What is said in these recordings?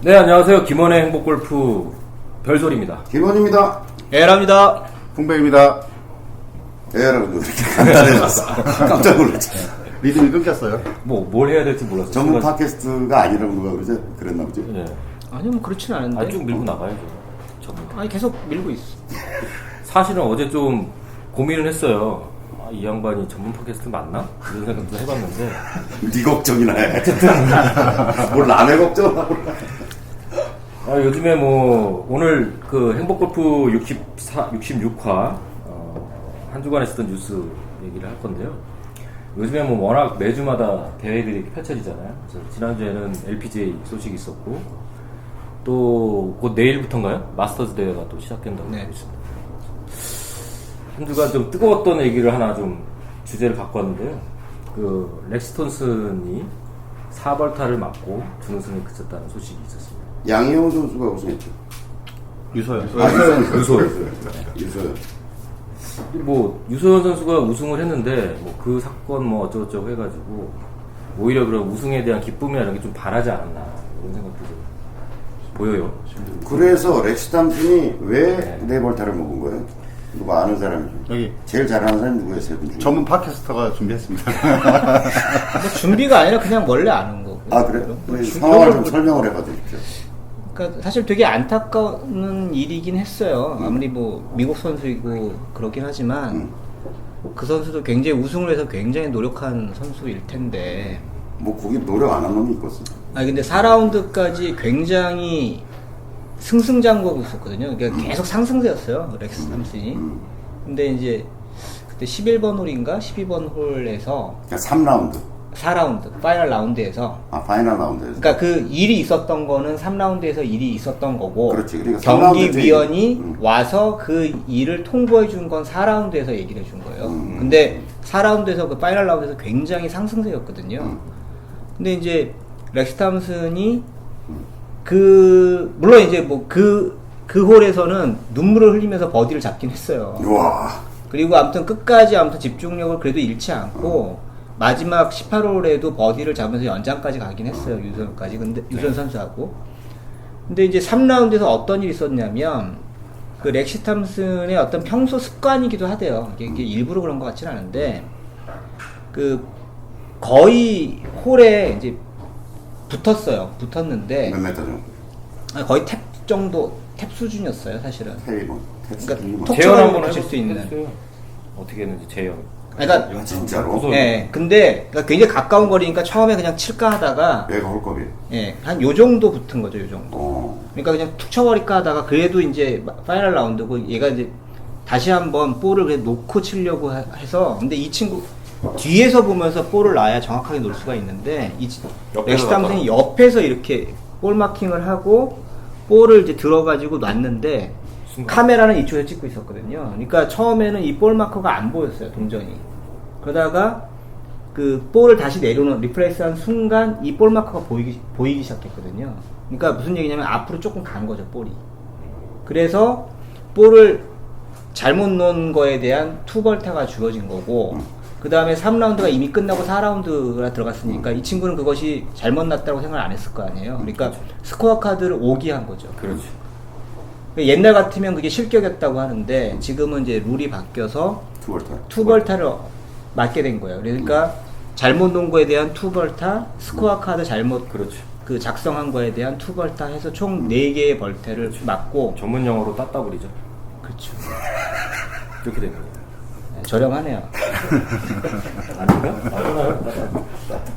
네, 안녕하세요. 김원의 행복골프 별소리입니다. 김원입니다. 에라입니다. 풍백입니다. 에라고 이렇게 간단해졌어. 깜짝 놀랐죠. 리듬이 끊겼어요. 뭘 해야 될지 몰라서. 전문 팟캐스트가 아니라고 누가 그러지? 그랬나 보지? 네. 아니요, 뭐 그렇진 않은데. 쭉 밀고 나가야죠. 전문. 아니 계속 밀고 있어. 사실은 어제 좀 고민을 했어요. 이 양반이 전문 팟캐스트 맞나? 이런 생각도 해봤는데. 네 걱정이나 해. 뭘 남의 걱정을 하고. 요즘에 오늘 그 행복골프 66화, 한 주간 있었던 뉴스 얘기를 할 건데요. 요즘에 워낙 매주마다 대회들이 펼쳐지잖아요. 그래서 지난주에는 LPGA 소식이 있었고, 또 곧 내일부터인가요? 마스터즈 대회가 또 시작된다고 네. 하고 있습니다. 한 주간 좀 뜨거웠던 얘기를 하나 좀 주제를 갖고 왔는데요. 그 렉스 톤슨이 4벌타를 맞고 준우승에 그쳤다는 소식이 있었습니다. 양희영 선수가 우승했죠. 유서연. 유소연. 유소연 선수가 우승을 했는데 그 사건 어쩌고저쩌고 해가지고 오히려 그런 우승에 대한 기쁨이나 이런 게 좀 바라지 않았나 이런 생각도 좀 보여요. 그래서 렉스 탐슨이 왜 네 벌타를 먹은 거예요? 누가 아는 사람이 좀. 여기 제일 잘하는 사람이 누구예요? 세 분 중에? 전문 팟캐스터가 준비했습니다. 뭐 준비가 아니라 그냥 원래 아는 거고. 아 그래? 상황을 좀 설명을 해봐 주십시오. 그러니까 사실 되게 안타까운 일이긴 했어요. 아무리 미국 선수이고 그렇긴 하지만 그 선수도 굉장히 우승을 위해서 굉장히 노력한 선수일 텐데. 거기 노력 안 한 놈이 있겠어. 근데 4라운드까지 굉장히 승승장구하고 있었거든요. 그러니까 계속 상승세였어요, 렉스 탐슨이. 근데 이제 그때 11번 홀인가 12번 홀에서 그러니까 3라운드. 4라운드 파이널 라운드에서, 파이널 라운드에서. 그러니까 그 일이 있었던 거는 3라운드에서 일이 있었던 거고, 그렇지. 그러니까 경기위원이 와서 그 일을 통보해 준 건 4라운드에서 얘기를 해 준 거예요. 근데 4라운드에서 그 파이널 라운드에서 굉장히 상승세였거든요. 근데 이제 렉스 탐슨이 물론 이제 그 홀에서는 눈물을 흘리면서 버디를 잡긴 했어요. 우와. 그리고 아무튼 끝까지 집중력을 그래도 잃지 않고 마지막 18홀에도 버디를 잡으면서 연장까지 가긴 했어요. 유소연 선수하고. 근데 이제 3라운드에서 어떤 일이 있었냐면 그 렉시 탐슨의 어떤 평소 습관이기도 하대요. 이게 일부러 그런 것 같지는 않은데 거의 홀에 이제 붙었는데 몇 메터 정도? 거의 탭 수준이었어요, 사실은. 테이블. 그러니까 톡 재현 한번 치실 수 있는. 해봤어요. 어떻게 했는지 재현. 그러니까 진짜로? 네, 근데 그러니까 굉장히 가까운 거리니까 처음에 그냥 칠까 하다가 얘가 홀컵이에요. 한 요 정도 붙은 거죠, 요 정도. 그러니까 그냥 툭 쳐버릴까 하다가 그래도 이제 파이널 라운드고 얘가 이제 다시 한번 볼을 그냥 놓고 치려고 해서. 근데 이 친구 뒤에서 보면서 볼을 놔야 정확하게 놓을 수가 있는데 렉시 탐슨이 옆에서 이렇게 볼 마킹을 하고 볼을 이제 들어가지고 놨는데 카메라는 이쪽에 찍고 있었거든요. 그러니까 처음에는 이 볼 마커가 안 보였어요, 동전이. 그러다가 그 볼을 다시 내려놓은 리플레이스한 순간 이 볼 마커가 보이기 시작했거든요. 그러니까 무슨 얘기냐면 앞으로 조금 간 거죠, 볼이. 그래서 볼을 잘못 놓은 거에 대한 투벌타가 주어진 거고, 그 다음에 3라운드가 이미 끝나고 4라운드가 들어갔으니까 이 친구는 그것이 잘못 났다고 생각을 안 했을 거 아니에요. 그러니까 스코어 카드를 오기한 거죠. 그렇지. 옛날 같으면 그게 실격이었다고 하는데 지금은 이제 룰이 바뀌어서 투벌타를 맞게 된 거예요. 그러니까 잘못 놓은 거에 대한 투벌타, 스코어 카드 잘못 그 작성한 거에 대한 투벌타 해서 총 4개의 벌타를 맞고, 전문 용어로 따따블이죠. 그렇죠. 그렇게 된 거예요. 저렴하네요. 아닌가? 맞나요?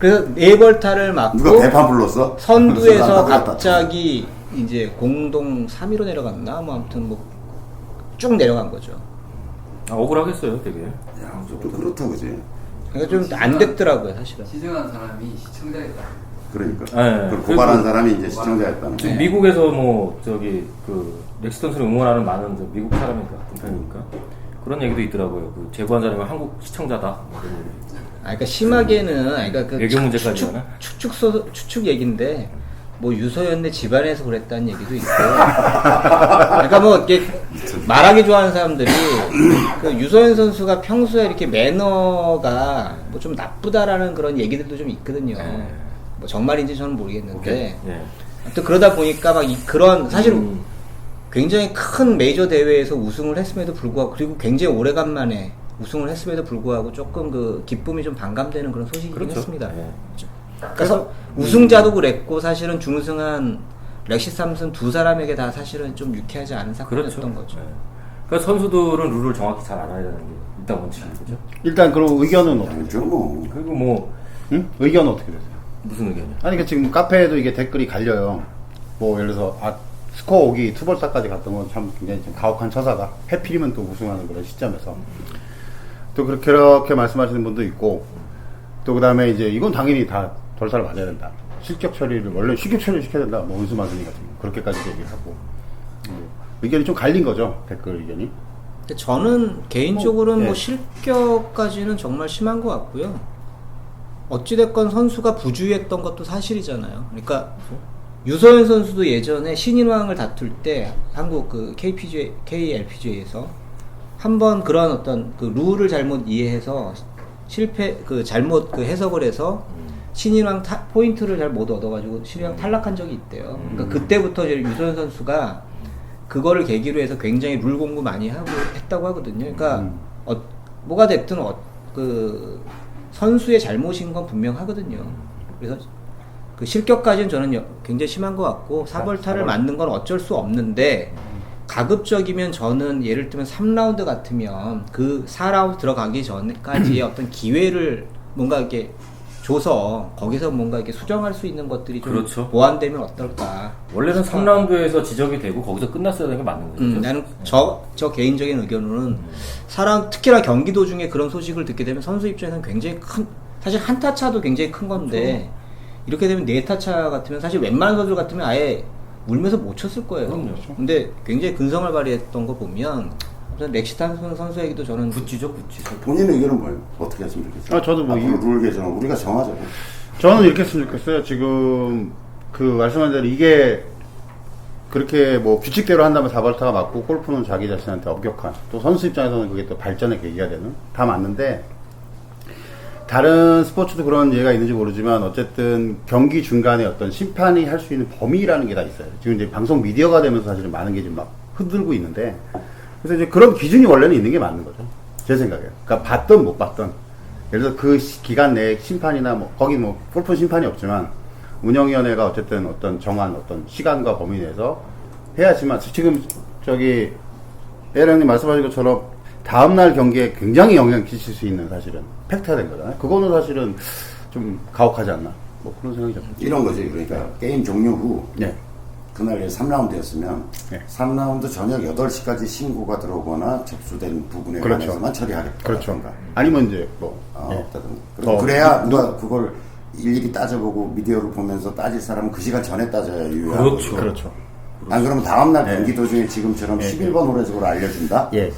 그래서 4벌타를 맞고 누가 대판 불렀어? 선두에서 갑자기 이제 공동 3위로 내려갔나? 아무튼 쭉 내려간 거죠. 억울하겠어요, 되게. 좀 그렇다, 그지? 그러니까 좀 안 됐더라고요, 사실은. 희생한 사람이 시청자였다. 그러니까. 네. 그걸 고발한 사람이 이제 시청자였다는 거. 미국에서 렉스 톤슨을 응원하는 많은 미국 사람이니까, 분편이니까. 그런 얘기도 있더라고요. 제보한 사람이 한국 시청자다. 이런 얘기. 그러니까 심하게는, 그러니까 외교 문제까지 하나? 추측 얘기인데, 유서연네 집안에서 그랬다는 얘기도 있고. 그러니까 이렇게 말하기 좋아하는 사람들이, 유서연 선수가 평소에 이렇게 매너가 좀 나쁘다라는 그런 얘기들도 좀 있거든요. 정말인지 저는 모르겠는데. 또 그러다 보니까 막 그런 사실은 굉장히 큰 메이저 대회에서 우승을 했음에도 불구하고 그리고 굉장히 오래간만에 우승을 했음에도 불구하고 조금 그 기쁨이 좀 반감되는 그런 소식이긴 그렇죠. 했습니다. 네. 그래서 우승자도 그랬고 사실은 준우승한 렉시 삼슨 두 사람에게 다 사실은 좀 유쾌하지 않은 사건이었던 그렇죠. 거죠. 네. 그러니까 선수들은 룰을 정확히 잘 알아야 되는 게 일단 원칙이죠. 일단 그럼 의견은 어떻게 아니죠 뭐. 그리고 뭐 응? 의견은 어떻게 되세요? 무슨 의견이요? 아니 그 지금 카페에도 이게 댓글이 갈려요. 뭐 예를 들어서 스코어 오기 투볼타까지 갔던 건 참 굉장히 좀 가혹한 처사다. 해필이면 또 우승하는 그런 시점에서 또 그렇게 말씀하시는 분도 있고 또 그다음에 이제 이건 당연히 다 돌사를 맞아야 된다. 실격 처리를 원래 실격 처리를 시켜야 된다. 뭐 은수 마순이 같은 거 그렇게까지 얘기를 하고 의견이 좀 갈린 거죠. 댓글 의견이. 근데 저는 개인적으로는 예. 뭐 실격까지는 정말 심한 것 같고요. 어찌됐건 선수가 부주의했던 것도 사실이잖아요. 그러니까 유서연 선수도 예전에 신인왕을 다툴 때 한국 그 KLPGA에서 한번 그런 어떤 그 룰을 잘못 이해해서 잘못 그 해석을 해서 신인왕 포인트를 잘 못 얻어가지고 신인왕 탈락한 적이 있대요. 그러니까 그때부터 이제 유서연 선수가 그거를 계기로 해서 굉장히 룰 공부 많이 하고 했다고 하거든요. 그러니까 뭐가 됐든 그 선수의 잘못인 건 분명하거든요. 그래서 그 실격까지는 저는 굉장히 심한 것 같고 사벌타를 맞는 건 어쩔 수 없는데 가급적이면 저는 예를 들면 3라운드 같으면 그 4라운드 들어가기 전까지의 어떤 기회를 뭔가 이렇게 줘서 거기서 뭔가 이렇게 수정할 수 있는 것들이 좀 그렇죠. 보완되면 어떨까. 원래는 3라운드에서 지적이 되고 거기서 끝났어야 되는 게 맞는 거죠. 나는 저 개인적인 의견으로는 특히나 경기 도중에 그런 소식을 듣게 되면 선수 입장에서는 굉장히 사실 한타 차도 굉장히 큰 건데 이렇게 되면 4타 같으면 사실 웬만한 선수들 같으면 아예 울면서 못 쳤을 거예요. 그럼요. 근데 굉장히 근성을 발휘했던 거 보면 렉시 탐슨 선수에게도 저는 구찌죠, 구찌. 본인 의견은 뭐예요? 어떻게 했으면 좋겠어요? 저도 뭐 앞으로 룰 개정은 우리가 정하자고. 저는 이렇게 했으면 좋겠어요. 지금 그 말씀한 대로 이게 그렇게 뭐 규칙대로 한다면 4발타가 맞고 골프는 자기 자신한테 엄격한 또 선수 입장에서는 그게 또 발전의 계기가 되는 다 맞는데 다른 스포츠도 그런 예가 있는지 모르지만 어쨌든 경기 중간에 어떤 심판이 할 수 있는 범위라는 게 다 있어요. 지금 이제 방송 미디어가 되면서 사실은 많은 게 좀 막 흔들고 있는데 그래서 이제 그런 기준이 원래는 있는 게 맞는 거죠. 제 생각에. 그러니까 봤던 못 봤던. 예를 들어서 그 기간 내에 심판이나 뭐 거기 뭐 골프 심판이 없지만 운영위원회가 어쨌든 어떤 정한 어떤 시간과 범위 내에서 해야지만 지금 저기 에랑님 말씀하신 것처럼 다음날 경기에 굉장히 영향을 끼칠 수 있는 사실은 팩트가 된 거잖아요. 그거는 사실은 좀 가혹하지 않나. 뭐 그런 생각이 좀. 이런 거지. 그러니까 게임 종료 후 네. 그날 3라운드였으면 네. 3라운드 저녁 8시까지 신고가 들어오거나 접수된 부분에 그렇죠. 관해서만 처리하겠다. 그렇죠. 아니면 이제 뭐. 예. 없다든가. 그리고 그래야 누가 그걸 일일이 따져보고 미디어를 보면서 따질 사람은 그 시간 전에 따져야 유효하고. 그렇죠. 그렇죠. 안 그러면 다음날 네. 경기 도중에 지금처럼 네. 11번 호래식으로 알려준다? 예.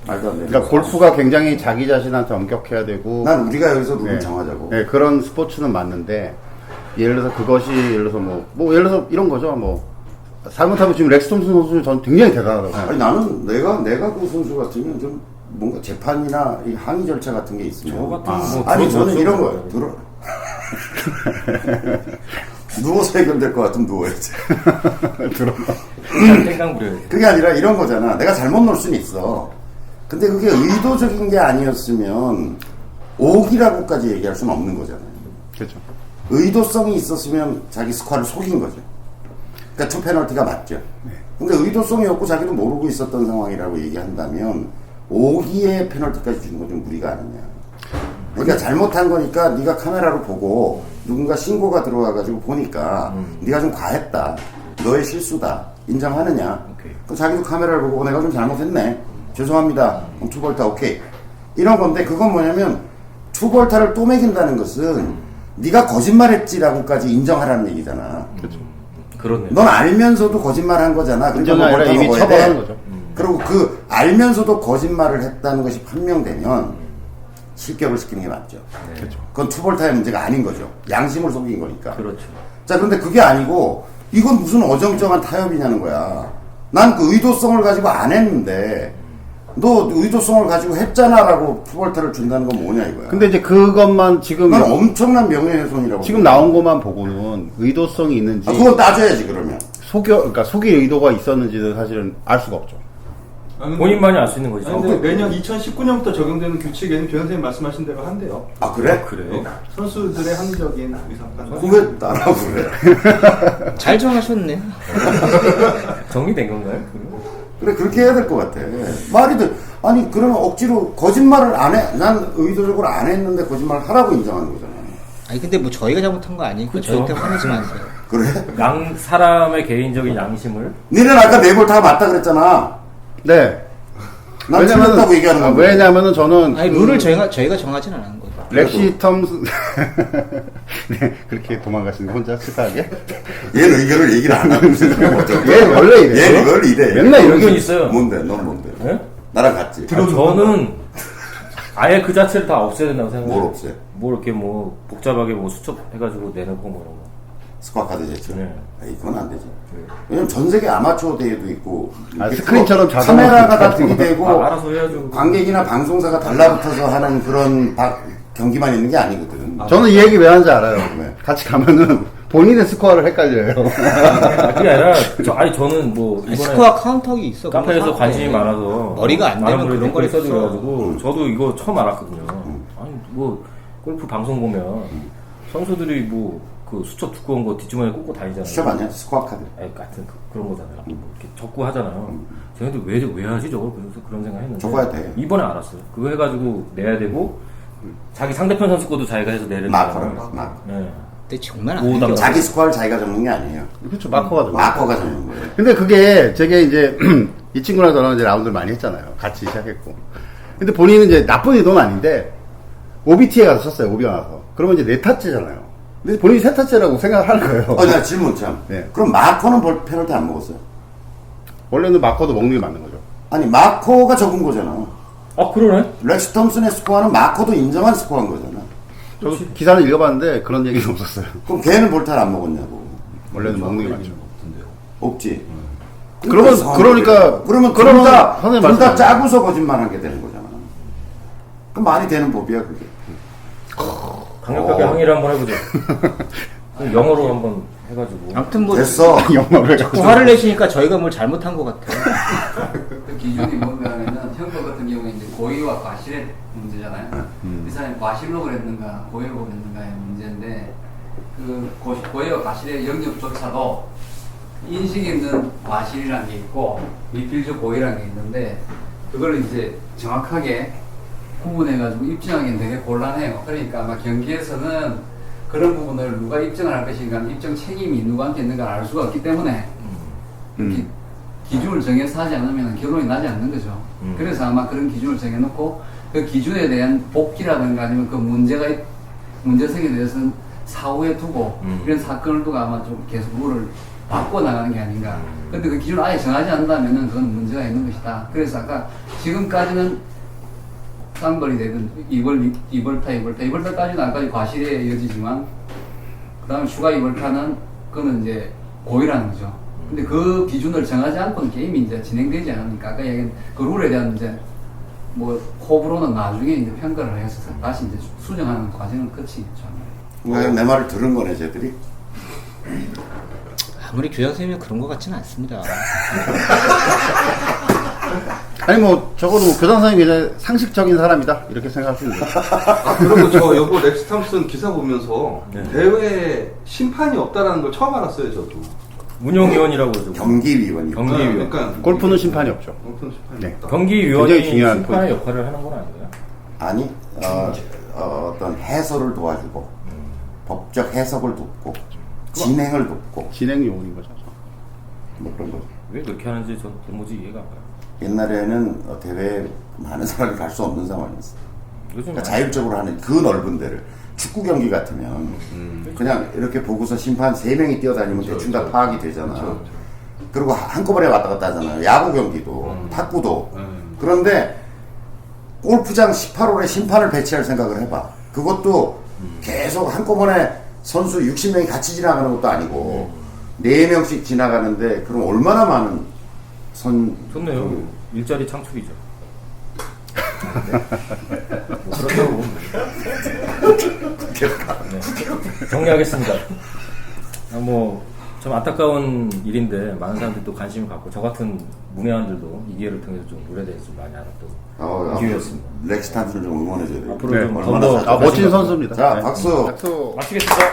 말도 안 돼. 그러니까 골프가 굉장히 자기 자신한테 엄격해야 되고. 난 우리가 여기서 룰을 네. 정하자고. 네, 그런 스포츠는 맞는데, 예를 들어서 그것이, 예를 들어서 예를 들어서 이런 거죠. 잘못하면 지금 렉스 톰슨 선수는 전 굉장히 대단하다고 생각해요. 아니 나는 내가 그 선수 같으면 좀 뭔가 재판이나 이 항의 절차 같은 게 있으면 저 같은 뭐 아니 저는 들어줬죠. 이런 거예요. 누워서 해결될 것 같으면 누워야지. 땡강 부려야지. 그게 아니라 이런 거잖아. 내가 잘못 놓을 수는 있어. 근데 그게 의도적인 게 아니었으면 오기라고까지 얘기할 수는 없는 거잖아요. 그렇죠. 의도성이 있었으면 자기 스코어를 속인 거죠. 그러니까 투 페널티가 맞죠. 근데 의도성이 없고 자기도 모르고 있었던 상황이라고 얘기한다면 오기에 페널티까지 주는 건 좀 무리가 아니냐. 그러니까 잘못한 거니까 네가 카메라로 보고 누군가 신고가 들어와가지고 보니까 네가 좀 과했다. 너의 실수다. 인정하느냐. 오케이. 그럼 자기도 카메라를 보고 내가 좀 잘못했네. 죄송합니다. 그럼 투벌타 오케이. 이런 건데 그건 뭐냐면 투벌타를 또 매긴다는 것은 네가 거짓말했지라고까지 인정하라는 얘기잖아. 그렇죠. 그렇네. 넌 알면서도 거짓말한 거잖아. 그러니까 인정이 너 아니라 벌타 이미 먹어야 처벌하는 돼. 거죠. 그리고 그 알면서도 거짓말을 했다는 것이 판명되면 실격을 시키는 게 맞죠. 그렇죠. 그건 투벌타의 문제가 아닌 거죠. 양심을 속인 거니까. 그렇죠. 자, 그런데 그게 아니고 이건 무슨 어정쩡한 타협이냐는 거야. 난 그 의도성을 가지고 안 했는데 너 의도성을 가지고 했잖아라고 푸벌타를 준다는 건 뭐냐 이거야. 근데 이제 그것만 지금 그건 엄청난 명예훼손이라고. 지금 나온 것만 보고는 의도성이 있는지 그건 따져야지 그러면. 그러니까 속일 의도가 있었는지는 사실은 알 수가 없죠. 본인만이 알 수 있는 거죠. 근데 매년 2019년부터 적용되는 규칙에는 교장 선생님 말씀하신 대로 한대요. 아 그래? 그래요? 선수들의 합리적인 의사판단. 그럼 왜 따라하고 그래? 잘 정하셨네. 정리된 건가요? 그래 그렇게 해야 될 것 같아. 말이 돼. 아니 그러면 억지로 거짓말을 안 해. 난 의도적으로 안 했는데 거짓말을 하라고 인정하는 거잖아. 아니 근데 뭐 저희가 잘못한 거 아니니까 그쵸. 저희한테 화내지 마세요. 그래? 사람의 개인적인 양심을 니는 아까 네볼타가 맞다 그랬잖아. 네. 난 틀렸다고 얘기하는 거야. 왜냐면은 저는 아니 룰을 저희가 정하진 않은 거죠. 렉시 텀스 네 그렇게 도망가시는 거 혼자 치사하게 얘는 의견을 얘기를 안 하고 있으니까 어쩌고. 얘 원래 이래요. 얘는 이걸 이래. 맨날 의견 이렇게 있어요. 뭔데? 넌 뭔데? 예? 나랑 같지? 저는 아예 그 자체를 다 없애야 된다고 생각해요. 뭘 없애? 뭐 이렇게 뭐 복잡하게 뭐 수첩해가지고 내놓고 뭐 이런 거. 스쿼트 카드 제출. 네. 에이, 그건 안 되지. 왜냐면 전 세계 아마추어 대회도 있고 이렇게 스크린처럼 프로- 자동으로 카메라가 다 같은 거. 들이대고 알아서 해야죠. 관객이나 방송사가 달라붙어서 하는 그런 경기만 있는 게 아니거든. 저는 이 얘기 왜 하는지 알아요. 왜? 같이 가면은 본인의 스코어를 헷갈려요. 그게 아니라 저는 뭐 아니, 이번에 스코어 카운터기 있어. 카페에서 그런 거 관심이 사고. 많아서 머리가 안 많은 되면 분들이 그런 걸 댓글 했어. 써줘가지고 저도 이거 처음 알았거든요. 아니 뭐 골프 방송 보면 선수들이 뭐 그 수첩 두꺼운 거 뒷주머니에 꽂고 다니잖아요. 시합 아니야? 스쿼트 카드. 같은 그런 거잖아요. 뭐 이렇게 적고 하잖아요. 쟤네들 왜 하지 저걸? 그래서 그런 생각했는데 적어야 돼. 이번에 알았어요. 그거 해가지고 내야 되고 자기 상대편 선수 거도 자기가 해서 내는 마커라고 거잖아요. 그래서 마커. 네. 근데 정말 안 오답. 되게 자기 스코어를 자기가 적는 게 아니에요. 그렇죠. 마커가 좀. 마커가 적는 거예요. 근데 그게 제게 이제 이 친구랑 저랑 이제 라운드를 많이 했잖아요. 같이 시작했고. 근데 본인은 이제 나쁜 의도는 아닌데 OBT에 가서 쳤어요. 오비가 나서. 그러면 이제 네 타째잖아요. 근데 본인이 세 타째라고 생각을 하는 거예요. 나 질문 참. 네. 그럼 마커는 페널티 안 먹었어요? 원래는 마커도 먹는 게 맞는 거죠. 아니 마커가 적은 거잖아. 아 그러네. 렉스 톰슨의 스코어는 마커도 인정한 스코어인 거잖아. 저 기사를 읽어봤는데 그런 얘기는 없었어요. 그럼 걔는 볼타를 안 먹었냐고. 원래는 먹는 게 맞죠. 없지. 그러면 그러면 선생님 둘다 말씀- 짜고서 거짓말하게 되는 거잖아. 그럼 말이 되는 법이야 그게. 강력하게 항의를 한번 해보죠. 그럼 영어로 한번 해가지고. 아무튼 뭐 됐어. 영어를 자꾸 화를 내시니까 저희가 뭘 잘못한 것 같아요. 그 기준이 뭐냐면은 형법 같은 경우에 이제 고의와 과실의 문제잖아요. 이 사람이 과실로 그랬는가 고의로 그랬는가의 문제인데 그 고의와 과실의 영역조차도 인식 있는 과실이라는 게 있고 미필적 고의라는 게 있는데 그걸 이제 정확하게 구분해가지고 입증하기는 되게 곤란해요. 그러니까 아마 경기에서는 그런 부분을 누가 입증을 할 것인가, 입증 책임이 누구한테 있는가 알 수가 없기 때문에 기준을 정해서 하지 않으면 결론이 나지 않는 거죠. 그래서 아마 그런 기준을 정해놓고 그 기준에 대한 복귀라든가 아니면 그 문제성에 대해서는 사후에 두고 이런 사건을 두고 아마 좀 계속 룰을 바꿔 나가는 게 아닌가. 근데 그 기준을 아예 정하지 않는다면은 그건 문제가 있는 것이다. 그래서 아까 지금까지는 쌍벌이 되든 이벌타까지는 아까지 과실에 이어지지만 그 다음에 추가 이벌타는 그거는 이제 고의라는 거죠. 근데 그 기준을 정하지 않고는 게임이 이제 진행되지 않으니까 아까 얘기한 그 룰에 대한 이제 뭐 호불호는 나중에 이제 평가를 해서 다시 이제 수정하는 과정을 거치겠죠. 그러니까 내 말을 들은 거네 쟤들이. 아무리 교장 선생님이 그런 것 같지는 않습니다. 아니 뭐 적어도 교장 선생님이 이제 상식적인 사람이다 이렇게 생각할 수 있는 거죠. 아, 그리고 저 요거 렉스 탐슨 기사 보면서 네. 대회 심판이 없다라는 걸 처음 알았어요, 저도. 운영위원이라고 그러죠. 경기위원이. 경기위원. 그러니까 골프는 심판이 없죠. 골프는 심판이 네. 없다. 경기위원이 굉장히 중요한 심판의 포인트. 역할을 하는 건 아닌가요? 아니 어떤 해설을 도와주고 법적 해석을 돕고 진행을 돕고 진행 요원인 거죠. 뭐 그런 거죠. 왜 그렇게 하는지 전 도무지 이해가 안 가요. 옛날에는 대회에 많은 사람이 갈 수 없는 상황이었어. 요즘 그러니까 자율적으로 하는 그 넓은 데를 축구 경기 같으면 그냥 이렇게 보고서 심판 3명이 뛰어다니면 대충 다 파악이 되잖아. 그리고 한꺼번에 왔다 갔다 하잖아요. 야구 경기도 탁구도. 그런데 골프장 18홀에 심판을 배치할 생각을 해봐. 그것도 계속 한꺼번에 선수 60명이 같이 지나가는 것도 아니고 4명씩 지나가는데 그럼 얼마나 많은 좋네요. 일자리 창출이죠. 뭐 그렇다고 보면 네. 정리하겠습니다. 좀 안타까운 일인데 많은 사람들이 또 관심을 갖고 저 같은 문외한들도 이 기회를 통해서 좀 노래에 대해서 좀 많이 알았던 기회였습니다. 렉스탄트를 좀 응원해줘야 돼요. 앞으로 네. 좀 더 멋진 선수입니다. 자, 네. 박수. 박수. 마치겠습니다.